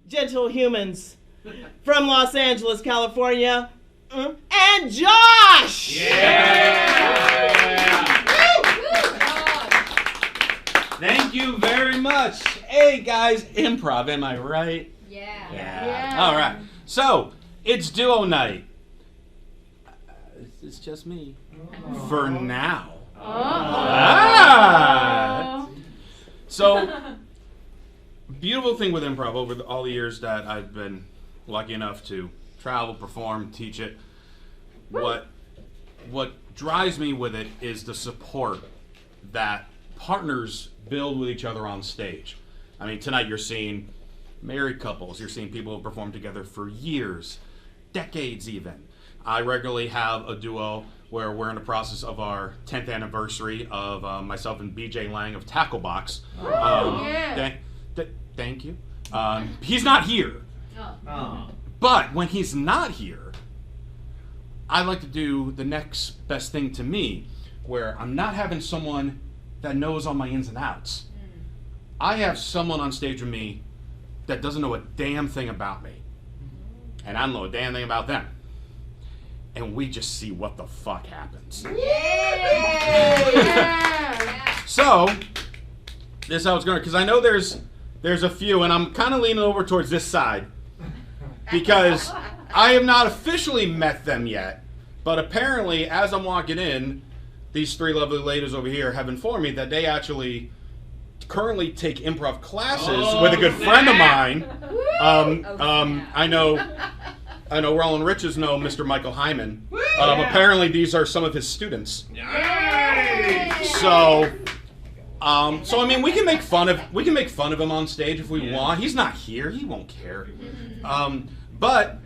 gentle humans from Los Angeles, California, and Josh! Yeah! Thank you very much. Hey guys, improv, am I right? Yeah. All right. So, it's duo night. It's just me. For now. So, beautiful thing with improv over all the years that I've been lucky enough to travel, perform, teach it, what drives me with it is the support that partners build with each other on stage. I mean, tonight you're seeing married couples, you're seeing people who perform together for years, decades even. I regularly have a duo where we're in the process of our 10th anniversary of myself and BJ Lang of Tacklebox. Thank you. He's not here. But when he's not here, I like to do the next best thing to me, where I'm not having someone that knows all my ins and outs. I have someone on stage with me that doesn't know a damn thing about me. And I don't know a damn thing about them. And we just see what the fuck happens. So, this is how it's going, because I know there's a few, and I'm kind of leaning over towards this side, because I have not officially met them yet, but apparently, as I'm walking in, these three lovely ladies over here have informed me that they actually currently take improv classes with a good friend of mine. I know Roland Riches know Mr. Michael Hyman. Apparently, these are some of his students. So I mean, we can make fun of him on stage if we want. He's not here; he won't care. But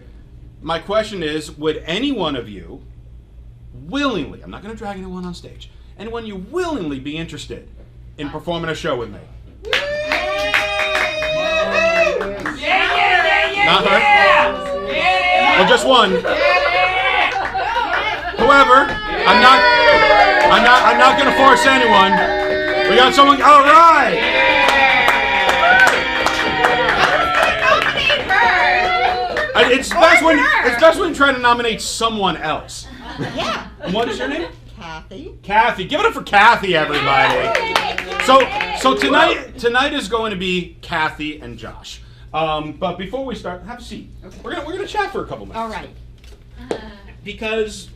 my question is, would any one of you willingly, I'm not going to drag anyone on stage, anyone you willingly be interested in performing a show with me? Not her? Well, just one. Whoever. I'm not going to force anyone. We got someone. All right. It's best when you try to nominate someone else. Yeah. What is your name? Cathy. Kathy. Give it up for Kathy, everybody. So tonight is going to be Kathy and Josh. But before we start, have a seat. Okay. We're gonna chat for a couple minutes. All right. Because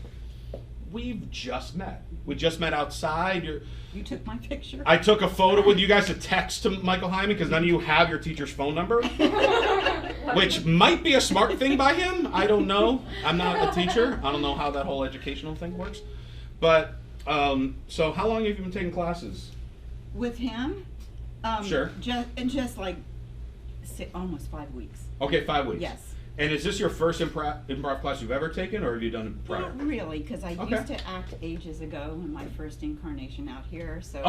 we've just met. We just met outside. You took my picture. I took a photo with you guys to text to Michael Hyman because none of you have your teacher's phone number, which might be a smart thing by him. I don't know. I'm not a teacher. I don't know how that whole educational thing works. But so how long have you been taking classes? With him? Sure. Just like almost 5 weeks. Okay, 5 weeks. Yes. And is this your first improv class you've ever taken, or have you done it prior? Not really, because I used to act ages ago in my first incarnation out here. So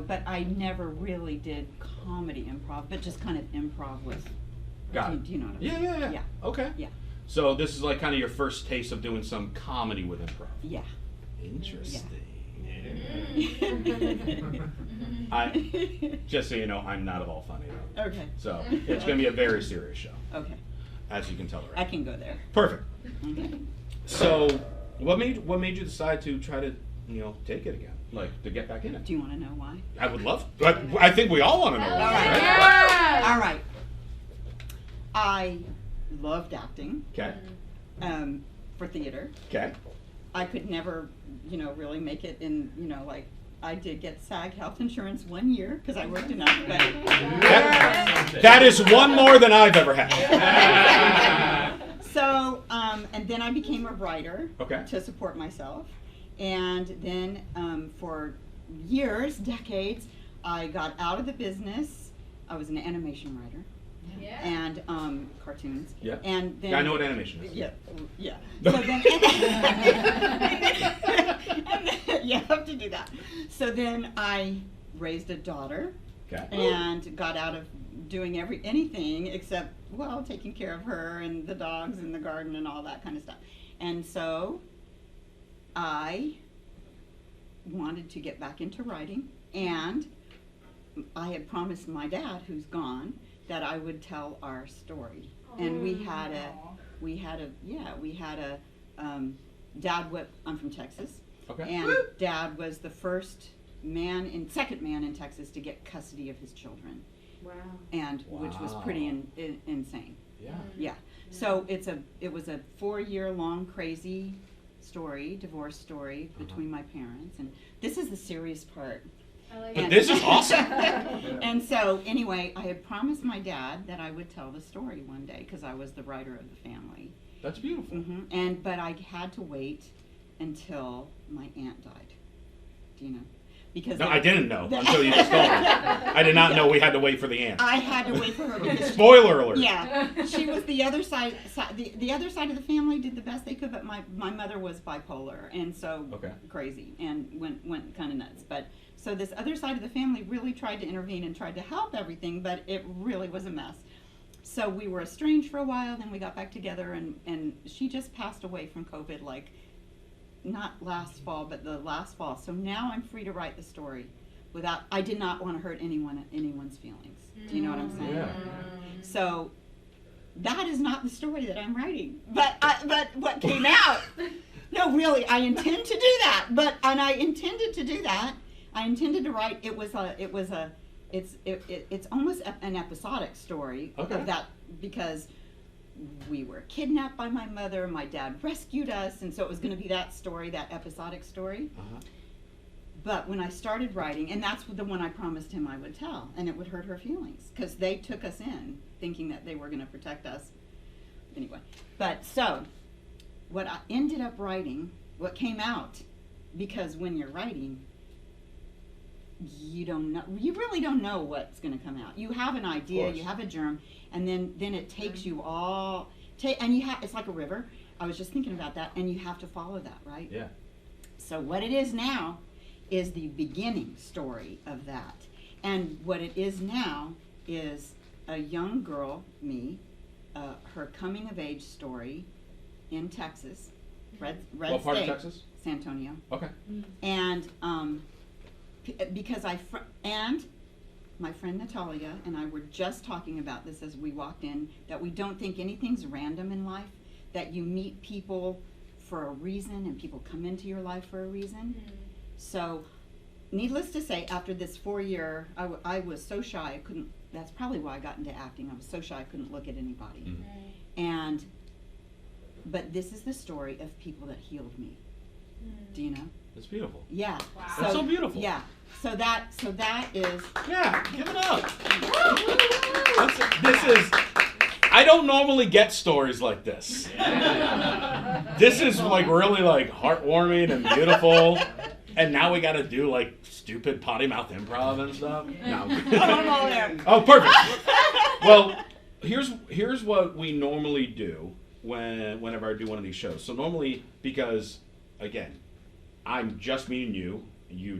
but I never really did comedy improv, but just kind of improv with. Got it. Do you know what I mean? Yeah. Okay. Yeah. So this is like kind of your first taste of doing some comedy with improv. Yeah. Interesting. Just so you know, I'm not at all funny though. Okay. So it's going to be a very serious show. Okay. As you can tell already. I can go there. Perfect. Okay. So, what made you decide to try to, take it again, like to get back in it? Do you want to know why? I would love. But I think we all want to know why. All right. Right? Yeah. All right. I loved acting. Okay. For theater. Okay. I could never, really make it in, I did get SAG health insurance 1 year because I worked in alphabet. That is one more than I've ever had. So, and then I became a writer to support myself. And then for years, decades, I got out of the business. I was an animation writer. Yeah. And cartoons. Yeah. And then I know what animation is. Yeah. So then, you have to do that. So then I raised a daughter. Okay. And got out of doing anything except taking care of her and the dogs and the garden and all that kind of stuff. And so I wanted to get back into writing, and I had promised my dad, who's gone, that I would tell our story. And we had a Dad, I'm from Texas. Okay. And Dad was the second man in Texas to get custody of his children. Wow. And which was pretty insane. Yeah. Yeah. So it was a 4-year-long crazy story, divorce story between my parents, and this is the serious part. I like But it. this is awesome. And so anyway, I had promised my dad that I would tell the story one day because I was the writer of the family. That's beautiful. But I had to wait until my aunt died. Do you know? Because No, I didn't know until you just told me. I did not know we had to wait for the aunt. I had to wait for her because Spoiler alert. yeah, she was the other side. The other side of the family did the best they could, but my mother was bipolar and so crazy and went kind of nuts. But so this other side of the family really tried to intervene and tried to help everything, but it really was a mess. So we were estranged for a while, then we got back together, and she just passed away from COVID, like not last fall, but the last fall. So now I'm free to write the story without. I did not want to hurt anyone's feelings. Do you know what I'm saying? Yeah. So that is not the story that I'm writing. But what came out? No, really, I intend to do that. I intended to do that. I intended to write. It's almost an episodic story of that because we were kidnapped by my mother. My dad rescued us, and so it was going to be that story, that episodic story. But when I started writing, and that's the one I promised him I would tell, and it would hurt her feelings because they took us in thinking that they were going to protect us. Anyway, but so what I ended up writing, what came out, because when you're writing, you really don't know what's going to come out. You have an idea, you have a germ, and then it takes you all, and it's like a river. I was just thinking about that, and you have to follow that, right? Yeah. So what it is now is the beginning story of that. And what it is now is a young girl, me, her coming of age story in Texas, red What part of state, Texas? San Antonio. Okay. And because and my friend Natalia and I were just talking about this as we walked in, that we don't think anything's random in life, that you meet people for a reason and people come into your life for a reason. So needless to say, after this 4-year, I was so shy, I couldn't, that's probably why I got into acting. I was so shy I couldn't look at anybody. But this is the story of people that healed me. Do you know? It's beautiful. Yeah. Wow. That's so beautiful. Yeah. So that is. Yeah, give it up. This is. I don't normally get stories like this. This is like really like heartwarming and beautiful. And now we got to do like stupid potty mouth improv and stuff. No. I'm all there. Oh, perfect. Well, here's what we normally do whenever I do one of these shows. So normally, because again, I'm just meeting you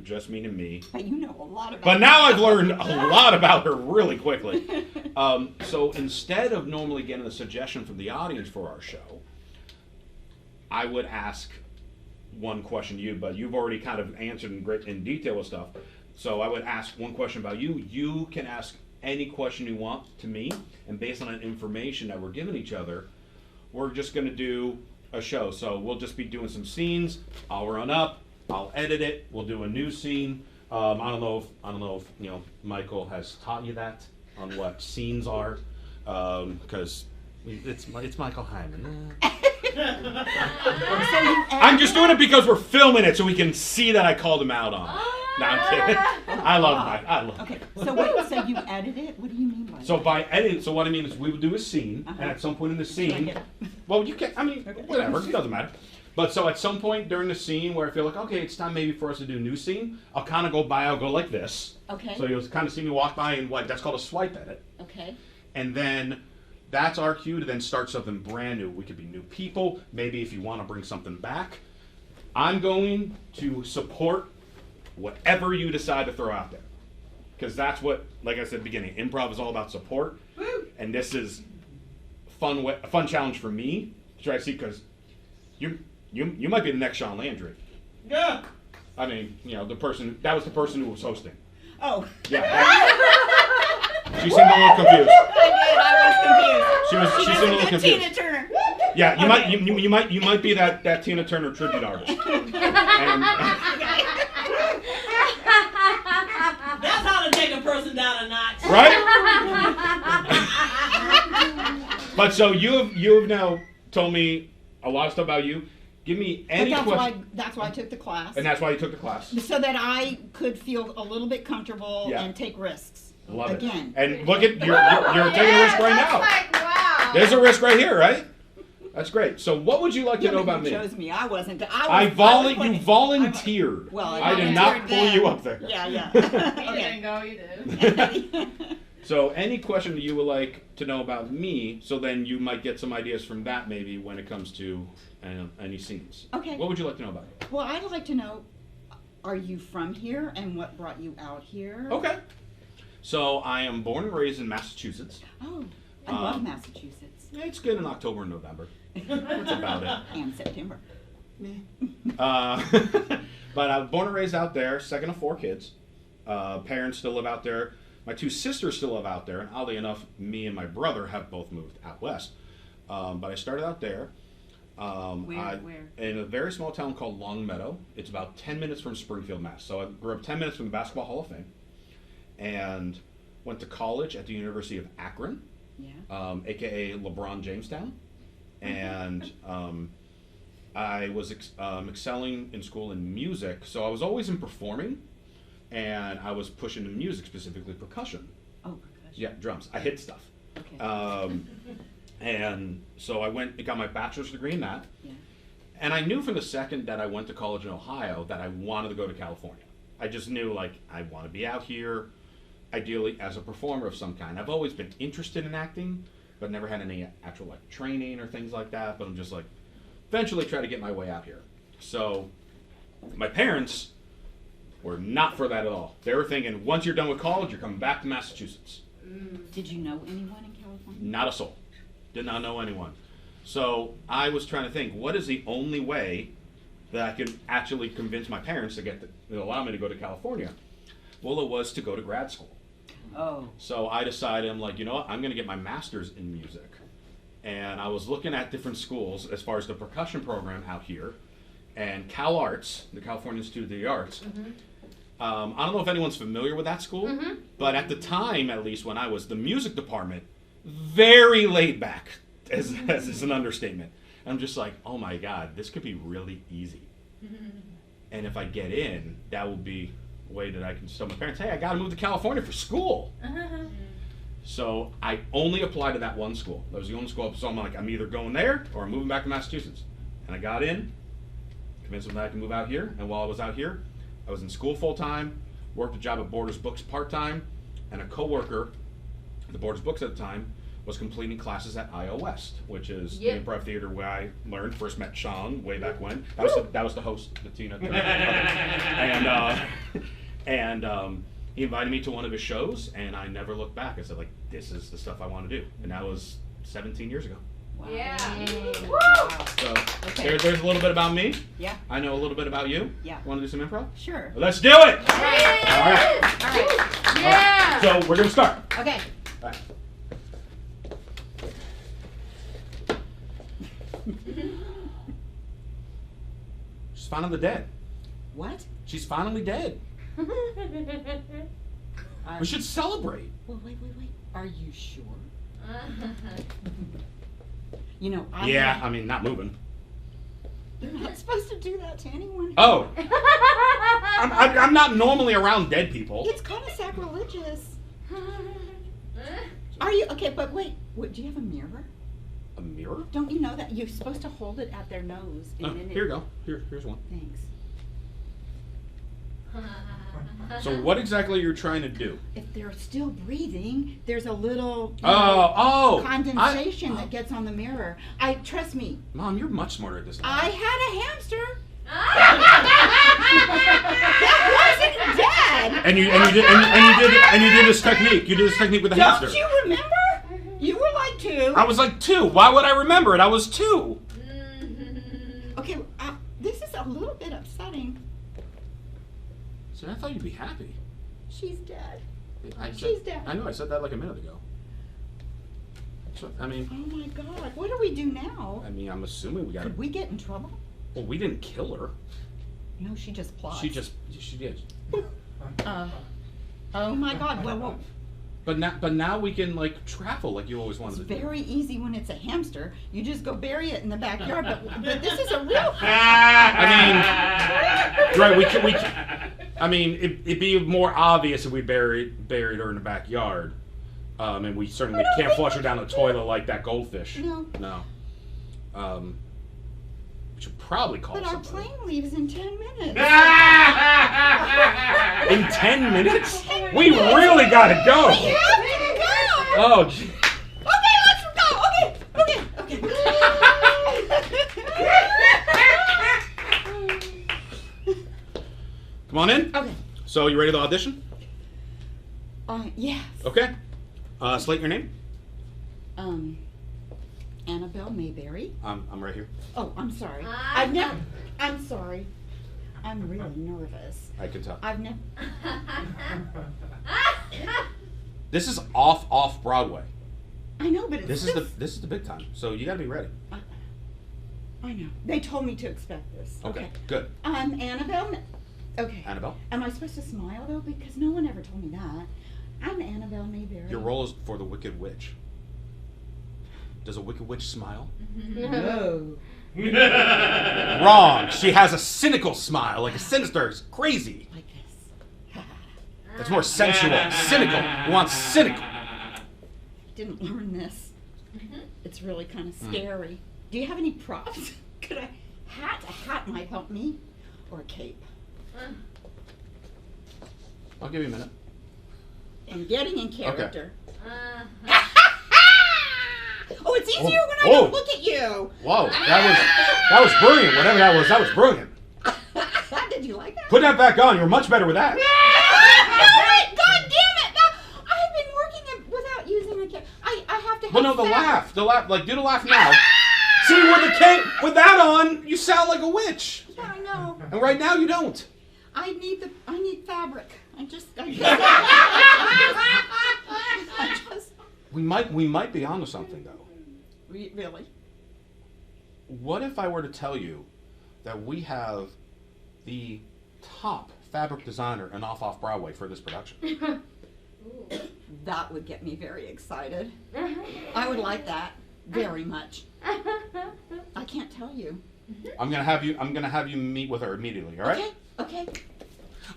just meeting me. But you know a lot about. But now I've learned a lot about her really quickly. So instead of normally getting a suggestion from the audience for our show, I would ask one question to you, but you've already kind of answered in detail with stuff. So I would ask one question about you. You can ask any question you want to me, and based on that information that we're giving each other, we're just going to do a show. So we'll just be doing some scenes. I'll run up. I'll edit it. We'll do a new scene. I don't know if Michael has taught you that on what scenes are, because it's Michael Hyman. I'm just doing it because we're filming it so we can see that I called him out on it. No, I'm kidding. I love Mike. I love Okay, so you edit it? What do you mean by that? So by editing, so what I mean is we would do a scene, and at some point in the scene, well, you can, whatever, it doesn't matter. But so at some point during the scene where I feel like, okay, it's time maybe for us to do a new scene, I'll kind of go by, I'll go like this. Okay. So you'll kind of see me walk by and that's called a swipe edit. Okay. And then that's our cue to then start something brand new. We could be new people, maybe if you want to bring something back. I'm going to support whatever you decide to throw out there. Because that's what, like I said at the beginning, improv is all about support. Woo! And this is a fun challenge for me to try to see, because you might be the next Sean Landry. Yeah. I mean, that was the person who was hosting. Oh. Yeah. She seemed a little confused. I was confused. She seemed a little confused. Tina Turner. Yeah, you might be that Tina Turner tribute artist. And, That's how to take a person down a notch. right? But so you have now told me a lot of stuff about you. Give me any question. That's why I took the class. And that's why you took the class. So that I could feel a little bit comfortable and take risks. Love Again. it. And look at you're taking a risk right now. Like, wow. There's a risk right here, right? That's great. So what would you like to know about me? You chose me. I wasn't. You volunteered. Well, I did not pull you up there. Yeah. You Okay. didn't go, you did. So any question that you would like to know about me, so then you might get some ideas from that maybe when it comes to any scenes. Okay. What would you like to know about me? Well, I'd like to know, are you from here and what brought you out here? Okay. So I am born and raised in Massachusetts. Oh, I love Massachusetts. Yeah, it's good in October and November. That's about it. And September. But I was born and raised out there, second of 4 kids. Parents still live out there. My 2 sisters still live out there, and oddly enough, me and my brother have both moved out west. But I started out there. Where? In a very small town called Longmeadow. It's about 10 minutes from Springfield, Mass. So I grew up 10 minutes from the Basketball Hall of Fame, and went to college at the University of Akron, aka LeBron Jamestown, and I was excelling in school in music. So I was always in performing, and I was pushing to music, specifically percussion. Oh, percussion. Yeah, drums. I hit stuff. Okay. And so I went and got my bachelor's degree in that. Yeah. And I knew from the second that I went to college in Ohio that I wanted to go to California. I just knew, like, I want to be out here, ideally as a performer of some kind. I've always been interested in acting, but never had any actual, like, training or things like that. But I'm just, like, eventually try to get my way out here. So my parents were not for that at all. They were thinking, once you're done with college, you're coming back to Massachusetts. Did you know anyone in California? Not a soul. Did not know anyone. So I was trying to think, what is the only way that I could actually convince my parents to allow me to go to California? Well, it was to go to grad school. Oh. So I decided, I'm like, you know what, I'm going to get my master's in music. And I was looking at different schools as far as the percussion program out here, and Cal Arts, the California Institute of the Arts. I don't know if anyone's familiar with that school, but at the time, at least when I was, the music department, very laid back, as is an understatement. And I'm just like, oh my God, this could be really easy. And if I get in, that will be a way that I can tell my parents, hey, I got to move to California for school. So I only applied to that one school. That was the only school. So I'm like, I'm either going there or I'm moving back to Massachusetts. And I got in, convinced them that I can move out here. And while I was out here, I was in school full time, worked a job at Borders Books part time, and a coworker at the Borders Books at the time was completing classes at I.O. West, which is the improv theater where I learned. First met Sean way back when. That was the host, the Tina. And he invited me to one of his shows, and I never looked back. I said, like, this is the stuff I want to do. And that was 17 years ago. Wow. Yeah. Wow. So Okay. there's a little bit about me. Yeah. I know a little bit about you. Yeah. Want to do some improv? Sure. Let's do it! All Yes. right. All right. Yeah. So we're going to start. Okay. All right. She's finally dead. What? She's finally dead. We should celebrate. Well, wait. Are you sure? You know, I mean, not moving. You're not supposed to do that to anyone. Oh. I'm not normally around dead people. It's kind of sacrilegious. Are you okay? But wait, do you have a mirror? A mirror? Don't you know that you're supposed to hold it at their nose? And Oh, then here you go. Here's one. Thanks. So what exactly are you trying to do? If they're still breathing, there's a little condensation that gets on the mirror. Trust me. Mom, you're much smarter at this than I I had a hamster. That wasn't dead. And you did this technique. You did this technique with the hamster. Don't you remember? You were like 2. I was like 2. Why would I remember it? I was 2. Okay, this is a little bit upsetting. So I thought you'd be happy. She's dead. She's dead. I know. I said that like a minute ago. So, I mean. Oh my God! What do we do now? I mean, I'm assuming we got. Could we get in trouble? Well, we didn't kill her. No, she just plots. She did. Oh my God! Well, But now we can like travel like you always it's wanted to do. very easy when it's a hamster. You just go bury it in the backyard. But this is a real. I mean, right? We can. I mean, it'd be more obvious if we buried her in the backyard, and we certainly can't flush her down the toilet like that goldfish. No. No. We should probably call But our somebody. plane leaves in 10 minutes. In 10 minutes? We really gotta go. We have to go. Oh, gee. Okay, let's go. Okay. Come on in. Okay. So you ready to audition? Yes. Okay. Slate your name. Annabelle Mayberry. I'm right here. Oh, I'm sorry. I'm sorry. I'm really nervous. I can tell. I've never. This is off Broadway. I know, but it's This is the big time. So you gotta be ready. I know. They told me to expect this. Okay. Good. I'm Annabelle. Okay. Annabelle. Am I supposed to smile though? Because no one ever told me that. I'm Annabelle Mayberry. Your role is for the Wicked Witch. Does a Wicked Witch smile? No. Wrong. She has a cynical smile, like a sinister, crazy. Like this. That's more sensual. Cynical. We want cynical. Didn't learn this. It's really kind of scary. Do you have any props? Could a hat might help me, or a cape. I'll give you a minute. I'm getting in character. Uh-huh. Oh, it's easier when I Whoa. don't look at you. Whoa, that was brilliant. Whatever that was brilliant. Did you like that? Put that back on. You're much better with that. God damn it! No, I've been working without using a cape. I have to have But no, the fabric. laugh, like do the laugh now. See, with the cape, with that on, you sound like a witch. Yeah, I know. And right now you don't. I need fabric. I just We might be onto something though. really. What if I were to tell you that we have the top fabric designer in off Broadway for this production? That would get me very excited. I would like that very much. I can't tell you. I'm gonna have you meet with her immediately. All right. Okay.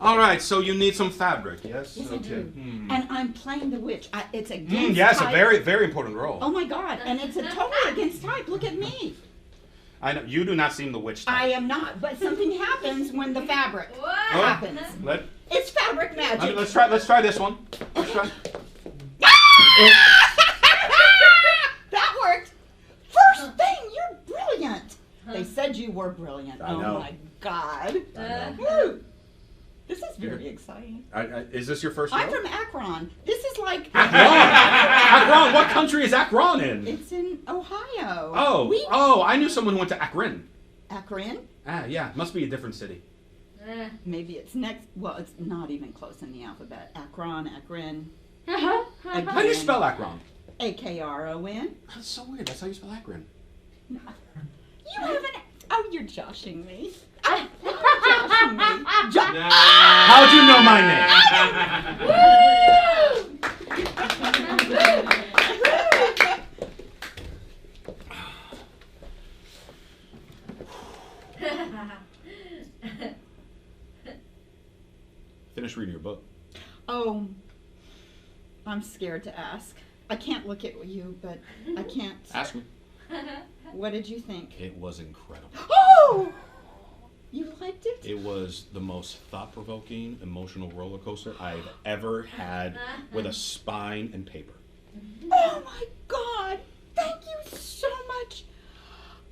All right. So you need some fabric, yes? Yes, I Okay. do. And I'm playing the witch. It's against Yes, type. a very important role. Oh my God! And it's a totally against type. Look at me. I know you do not seem the witch type. I am not. But something happens when the fabric What? happens. Let, It's fabric magic. let's try this one. Let's try. That worked. First thing, you're brilliant. They said you were brilliant. I know. Oh my God. know. Woo. This is very exciting. Is this your first I'm role? from Akron. This is like Akron. What country is Akron in? It's in Ohio. I knew someone who went to Akron. Akron? Yeah, must be a different city. Maybe it's next. Well, it's not even close in the alphabet. Akron. How do you spell Akron? Akron. That's so weird. That's how you spell Akron. You haven't. Oh, you're joshing me. You're joshing me. How'd you know my name? Finish reading your book. Oh, I'm scared to ask. I can't look at you, but I can't. Ask me. What did you think? It was incredible. Oh! You liked it? It was the most thought-provoking, emotional roller coaster I've ever had with a spine and paper. Oh my God! Thank you so much.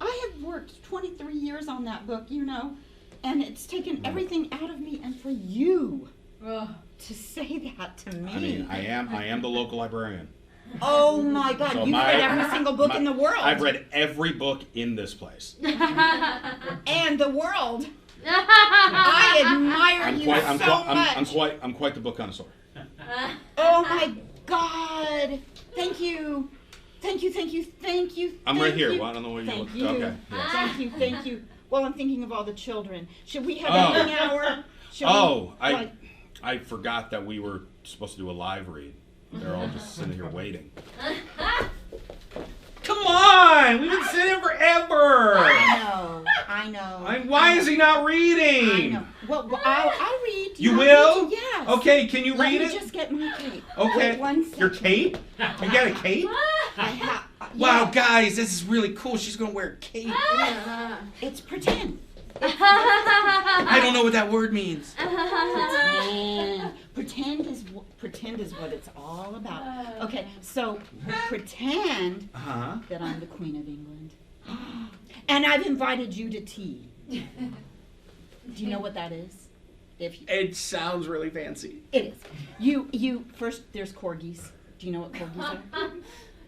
I have worked 23 years on that book, you know, and it's taken everything out of me, and for you to say that to me. I mean, I am the local librarian. Oh my God! So You've read every single book in the world. I've read every book in this place. And the world. I admire you so much. I'm quite the book connoisseur. Oh my God! Thank you. Thank you, thank you, thank you. I'm thank right here. you. Well, I don't know where you Thank look. you. Okay. Yeah. Thank you, thank you. Well, I'm thinking of all the children. Should we have a reading hour? Should I forgot that we were supposed to do a live read. They're all just sitting here waiting. Come on! We've been sitting here forever! I know. Why is he not reading? I know. Well, I'll read. You want will? me to? Yes. Okay, can you Let read me it? just get my cape. Okay. Wait 1 second. Your cape? You got a cape? I have. Wow, guys, this is really cool. She's gonna wear a cape. It's pretend. I don't know what that word means. Pretend is what it's all about. Okay, so pretend that I'm the Queen of England, and I've invited you to tea. Do you know what that is? It sounds really fancy. It is. You first. There's corgis. Do you know what corgis are?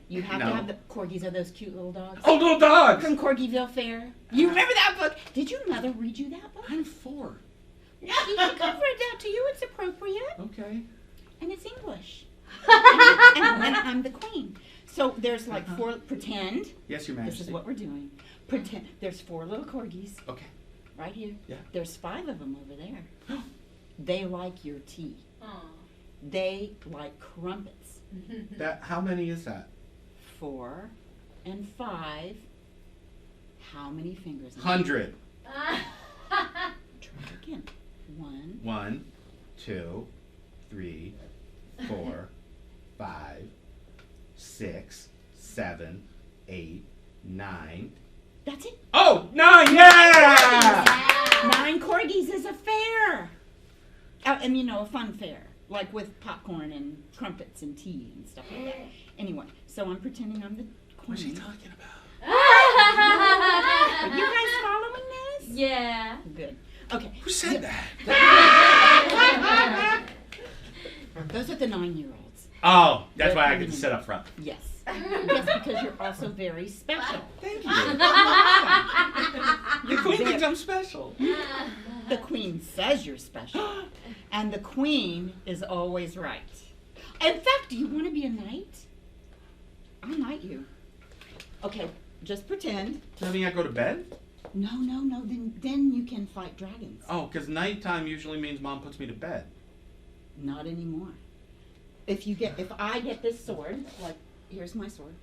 You have to have the corgis. Are those cute little dogs? Oh, little dogs! From Corgiville Fair. You remember that book? Did your mother read you that book? I'm 4. She could read that to you. It's appropriate. Okay. And it's English. and I'm the queen. So there's like 4, pretend. Yes, Your Majesty. This is what we're doing. Pretend. There's 4 little corgis. Okay. Right here. Yeah. There's 5 of them over there. They like your tea. They like crumpets. How many is that? 4 and 5. How many fingers? 100. Try again. 1. 1, 2, 3, 4, 5, 6, 7, 8, 9. That's it. Oh, 9! Yeah! 9 corgis is a fair. And you know, a fun fair. Like with popcorn and crumpets and tea and stuff like that. Anyway, so I'm pretending I'm the queen. What's she talking about? Are you guys following this? Yeah. Good. Okay. Who said that? Those are the 9-year-olds. Oh, that's why I get to sit up front. Yes. Yes, because you're also very special. Thank you. The queen thinks I'm special. The queen says you're special. And the queen is always right. In fact, do you want to be a knight? I'll knight you. Okay, just pretend. Does that mean I go to bed? No. Then you can fight dragons. Oh, because nighttime usually means Mom puts me to bed. Not anymore. If I get this sword, like here's my sword,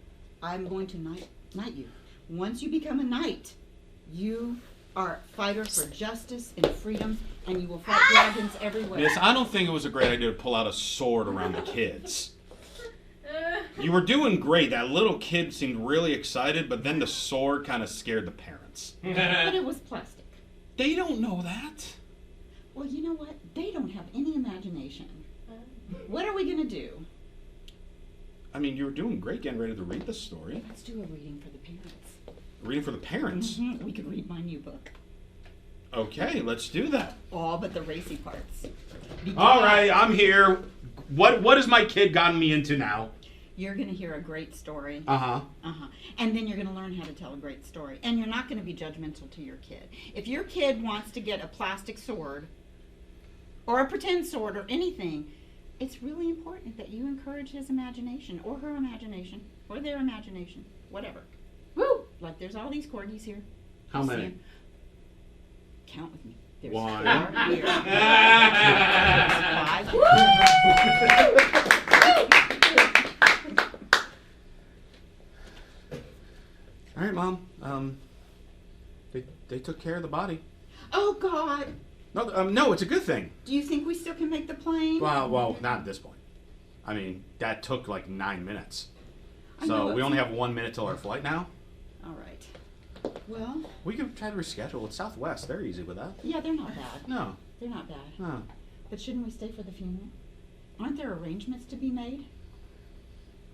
I'm going to knight you. Once you become a knight, you are a fighter for justice and freedom, and you will fight dragons everywhere. Miss, I don't think it was a great idea to pull out a sword around the kids. You were doing great. That little kid seemed really excited, but then the sword kind of scared the parents. But it was plastic. They don't know that. Well, you know what? They don't have any imagination. What are we going to do? I mean, you were doing great getting ready to read the story. Let's do a reading for the parents. Reading for the parents? Mm-hmm. We could read my new book. Okay, let's do that. All but the racy parts. All right, I'm here. What has my kid gotten me into now? You're going to hear a great story. Uh-huh. And then you're going to learn how to tell a great story. And you're not going to be judgmental to your kid. If your kid wants to get a plastic sword or a pretend sword or anything, it's really important that you encourage his imagination or her imagination or their imagination, whatever. Woo! Like there's all these corgis here. How You many? see 'em? Count with me. There's 1. 4 here. There's 5. All right, Mom. They took care of the body. Oh, God. No, it's a good thing. Do you think we still can make the plane? Well, not at this point. I mean, that took like 9 minutes. I know So we it's- only have 1 minute till our flight now. All right. Well, We could try to reschedule. It's Southwest. They're easy with that. yeah, they're not bad. No. They're not bad. No. But shouldn't we stay for the funeral? Aren't there arrangements to be made?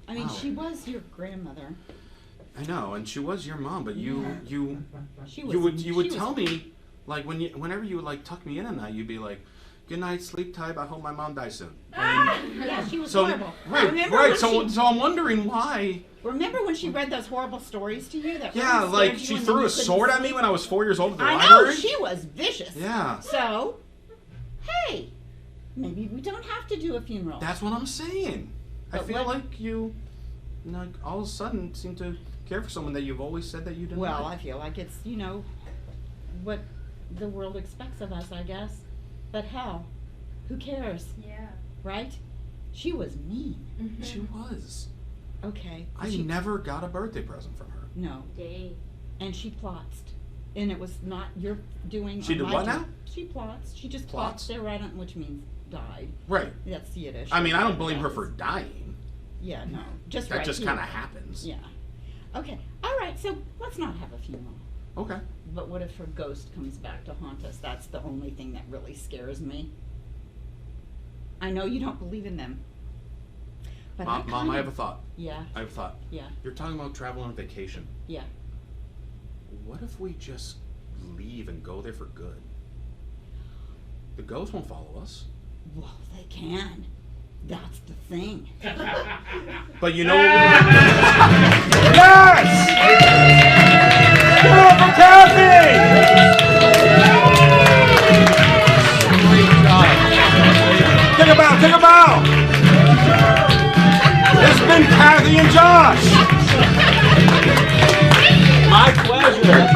I mean, Wow. she was your grandmother. I know, and she was your mom, but you She was. you would tell me, like whenever you would like tuck me in at night, you'd be like, "Good night, sleep tight. I hope my mom dies soon." And Yeah, she was so horrible. right. when So I'm wondering why. Remember when she read those horrible stories to you? That Yeah, really like scared you she and threw you a couldn't sword at sleep? me when I was 4 years old at the I library. know, she was vicious. Yeah. So, hey, maybe we don't have to do a funeral. That's what I'm saying. I But feel what- like you, like, all of a sudden seem to care for someone that you've always said that you didn't. Well, I like. feel like it's, what the world expects of us, I guess. But hell, who cares, Yeah. right? She was mean. She was. Okay. I never got a birthday present from her. No. Dang. And she plotzed. And it was not your doing. She or did my what doing. now? She plotzed. She just Plots? plotzed there right on, which means died. Right. That's Yiddish. I mean, I don't That blame her is. for dying. Yeah, no. Just That right just here. kind of happens. Yeah. Okay. All right. So let's not have a funeral. Okay. But what if her ghost comes back to haunt us? That's the only thing that really scares me. I know you don't believe in them. But Mom, I have a thought. Yeah, I have a thought. yeah, You're talking about travel on vacation. yeah. What if we just leave and go there for good? The ghosts won't follow us. Well, they can. That's the thing. But you know what? Yes! Give it up for Cathy! Take a bow, take a bow! It's been Cathy and Josh! My pleasure.